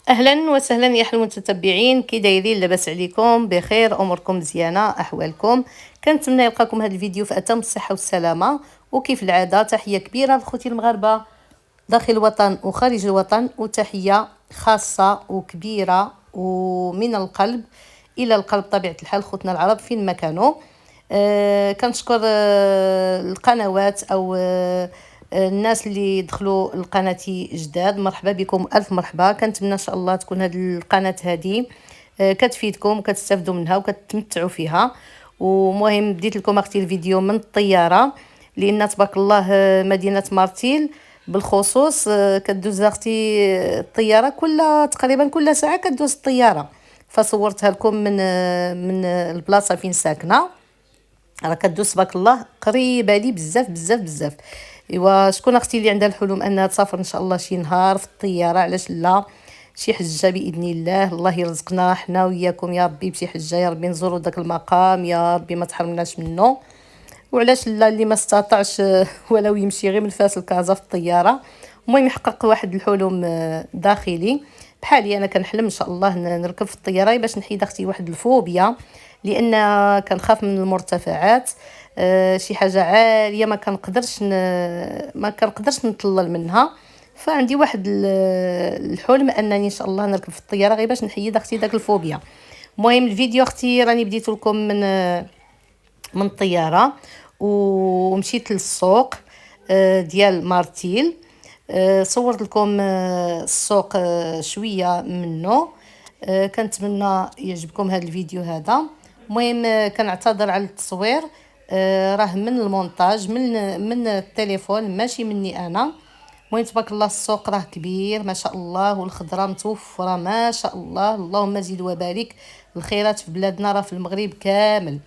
اهلا وسهلا يا احلى المتتبعين، كي دايرين؟ لاباس عليكم؟ بخير، اموركم مزيانه، احوالكم؟ كنتمنى يلقاكم هذا الفيديو في اتم الصحه والسلامه. وكيف العاده تحيه كبيره لخوتي المغاربه داخل الوطن وخارج الوطن، وتحيه خاصه وكبيره ومن القلب الى القلب طبيعه الحال خوتنا العرب فين ما كانوا. كنشكر القنوات او الناس اللي دخلوا لقناتي جداد، مرحبا بكم، الف مرحبا. كنتمنى ان شاء الله تكون هذه القناه هذه كتفيدكم وكتستافدوا منها وكتمتعوا فيها. ومهم بديت لكم اختي الفيديو من الطياره، لان تبارك الله مدينه مارتيل بالخصوص كدوز اختي الطياره تقريبا كل ساعه كدوز الطياره. فصورتها لكم من البلاصه فين ساكنه، راه كدوز تبارك الله قريبه لي بزاف بزاف بزاف. ايوا شكون اختي اللي عندها الحلم انها تسافر ان شاء الله شي نهار في الطياره؟ علاش لا؟ شي حجه باذن الله، الله يرزقنا حنا وياكم يا ربي بشي حجه، يا ربي نزوروا داك المقام، يا ربي ما تحرمناش منه. وعلاش لا اللي ما استطاعش ولو يمشي غير من فاس الكازا في الطياره. المهم يحقق واحد الحلم داخلي. بحالي انا كنحلم ان شاء الله نركب في الطياره باش نحيد اختي واحد الفوبيا، لان كنخاف من المرتفعات. شي حاجه عاليه ما كنقدرش نطلل منها. فعندي واحد الحلم انني ان شاء الله نركب في الطياره غير باش نحيد اختي داك الفوبيا. المهم الفيديو اختي راني بديت لكم من الطياره ومشيت للسوق ديال مارتيل. صورت لكم السوق شويه منه. كنتمنى يعجبكم هذا الفيديو هذا. المهم كنعتذر على التصوير، راه من المونتاج من التليفون ماشي مني انا. المهم تبارك الله السوق راه كبير ما شاء الله، والخضره متوفره ما شاء الله، اللهم زيد وبارك. الخيرات في بلادنا راه في المغرب كامل،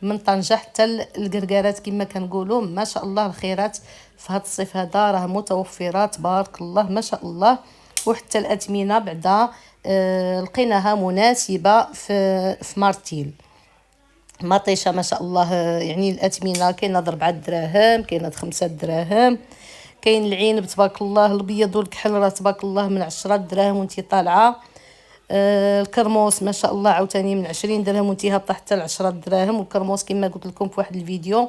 من طنجة حتى القرقارات كما كنقولوا ما شاء الله. الخيرات في هذا الصيف هذا راه متوفره تبارك الله ما شاء الله. وحتى الاثمنه بعدا لقيناها مناسبه في مارتيل. مطيشه ما شاء الله، يعني الاثمنه كاينه د 4 دراهم، كاينه د 5 دراهم، كاين العنب تبارك الله الابيض والكحل راه تبارك الله من 10 دراهم وانتي طالعه. الكرموس ما شاء الله عاوتاني من 20 درهم وانتي هابطه حتى ل 10 دراهم. والكرموس كما قلت لكم في واحد الفيديو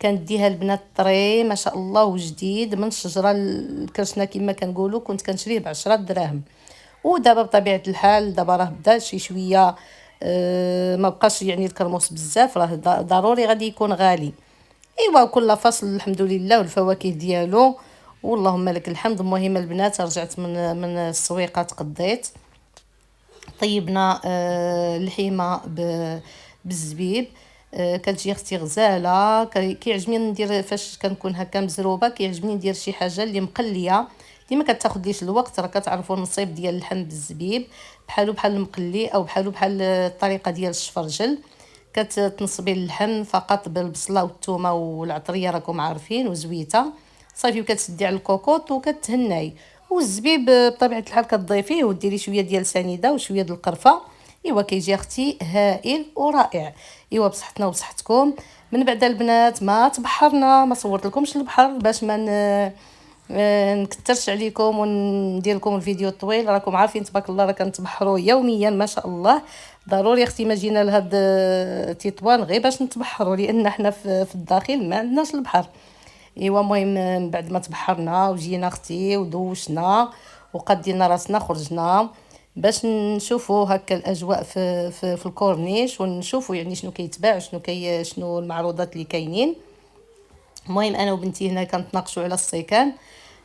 كنديها البنات طري ما شاء الله وجديد من الشجره الكرشنه كما كنقولوا، كنت كنشريه ب 10 دراهم. ودابا بطبيعه الحال دابا راه بدا شي شويه ما بقاش يعني الكرموس بزاف، راه ضروري غادي يكون غالي. ايوا كل فصل الحمد لله والفواكه ديالو واللهم لك الحمد. المهم البنات رجعت من السويقه تقضيت، طيبنا اللحيمه بالزبيب. كتجي اختي غزاله، كيعجبني ندير فاش كنكون هكا مزروبه، كيعجبني ندير شي حاجه اللي مقليه اللي ما كتاخذليش الوقت. راه كتعرفوا النصيب ديال اللحم بالزبيب بحال المقلي او بحال الطريقه ديال الشفرجل. كتنصبي اللحم فقط بالبصله والثومه والعطريه راكم عارفين وزويته صافي، وكتسدي على الكوكوط وكتهناي. والزبيب بطبيعه الحال كتضيفيه وديري شويه ديال سنيده وشويه ديال القرفه. ايوا كيجي اختي هائل ورائع. ايوا بصحتنا وبصحتكم. من بعد البنات ما تبحرنا، ما صورت لكمش البحر باش ما نكثرش عليكم وندير لكم الفيديو الطويل. راكم عارفين تبارك الله راه كنتبحروا يوميا ما شاء الله. ضروري اختي ما جينا لهاد تطوان غير باش نتبحروا، لان حنا في الداخل ما عندناش البحر. ايوا المهم من بعد ما تبحرنا وجينا اختي ودوشنا وقدينا راسنا خرجنا باش نشوفوا هكا الاجواء في الكورنيش، ونشوفوا يعني شنو كيتباع شنو المعروضات اللي كاينين. المهم انا وبنتي هنا كنتناقشوا على السيكان،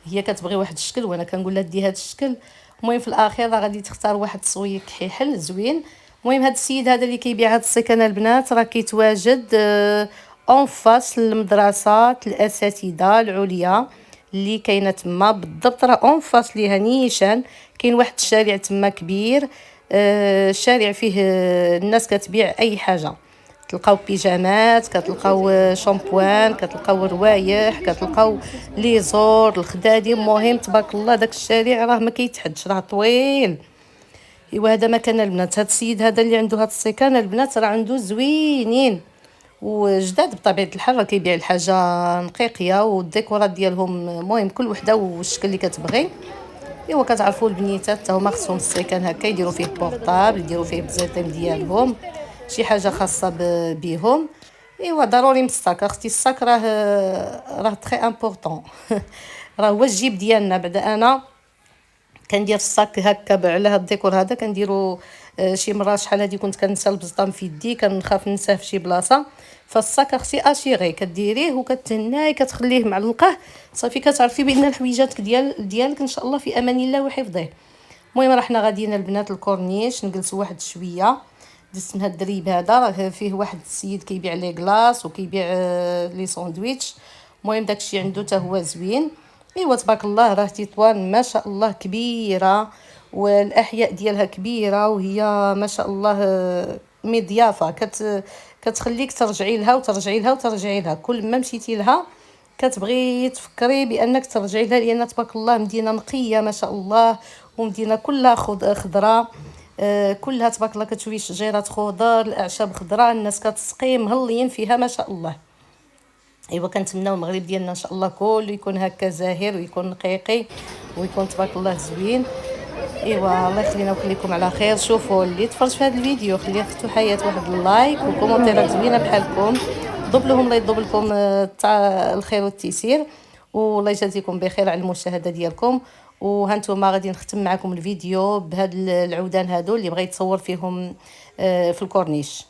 هي كتبغي واحد الشكل وانا كنقول لها دي هذا الشكل. المهم في الاخير راه غادي تختار واحد الصويك كحيحل زوين. المهم هذا السيد هذا اللي كيبيع هذا السيكان البنات راه كيتواجد اون فاس المدرسات الاساتذه العليا اللي كاينه تما بالضبط، راه اون فاس ليها نيشان. كاين واحد الشارع تما كبير، شارع فيه الناس كتبيع اي حاجه. تلقاو بيجامات، كتلقاو شامبوان، كتلقاو روايح، كتلقاو لي زور الخداديم. المهم تبارك الله داك الشارع راه ما كيتحدش، راه طويل. ايوا هذا مكان البنات. هذا السيد هذا اللي عنده هذا السيكان البنات راه عنده زوينين وجداد بطبيعه الحال، راه كيبيع الحاجه نقيقيه والديكورات ديالهم. المهم كل وحده والشكل اللي كتبغي. ايوا كتعرفوا البنيتات حتى هما خصهم السيكان هكا يديروا فيه بورطابل، يديروا فيه بزيطيم ديالهم، شي حاجه خاصه بيهم. ايوا ضروري من الصاك اختي، الصاك راه تري امبورطون راه هو الجيب ديالنا. بعدا انا كندير الصاك هكا على هاد الديكور هذا كنديرو شي مرات شحال هادي كنت كنسى البزطام في يدي، كنخاف ننساه في شي بلاصه. فالصاك اختي اشيغي كديريه وكتهناي كتخليه معلقه صافي، كتعرفي بان الحويجاتك ديالك ان شاء الله في امان الله وحفظه. المهم راه حنا غاديين البنات الكورنيش نجلسوا واحد شويه. دزت من هاد الدريب هذا راه فيه واحد السيد كيبيع لي كلاص وكيبيع لي ساندويتش. المهم داكشي عنده حتى هو زوين. ايوا تبارك الله راه تطوان ما شاء الله كبيره، والاحياء ديالها كبيره، وهي ما شاء الله مضيافه كتخليك ترجعي لها وترجعي لها وترجعي لها. كل ما مشيتي لها كتبغي تفكري بانك ترجعي لها، لان تبارك الله مدينه نقيه ما شاء الله، ومدينه كلها خضره. كلها تبارك الله كتشوفي شجيرات خضر، الاعشاب خضراء، الناس كتسقي مهليين فيها ما شاء الله. ايوا كنتمناو المغرب ديالنا ان شاء الله كله يكون هكا زاهر ويكون نقيقي ويكون تبارك الله زوين. ايوا الله يخلينا ويخليكم على خير. شوفوا اللي تفرج في هذا الفيديو خليه اختو حياه واحد اللايك وكومونتيرات زوينه بحالكم، ضب لهم الله يضب لكم تاع الخير والتيسير، والله يجازيكم بخير على المشاهده ديالكم. وهانتوما غادي نختم معكم الفيديو بهاد العودان هادو اللي بغيت تصور فيهم في الكورنيش.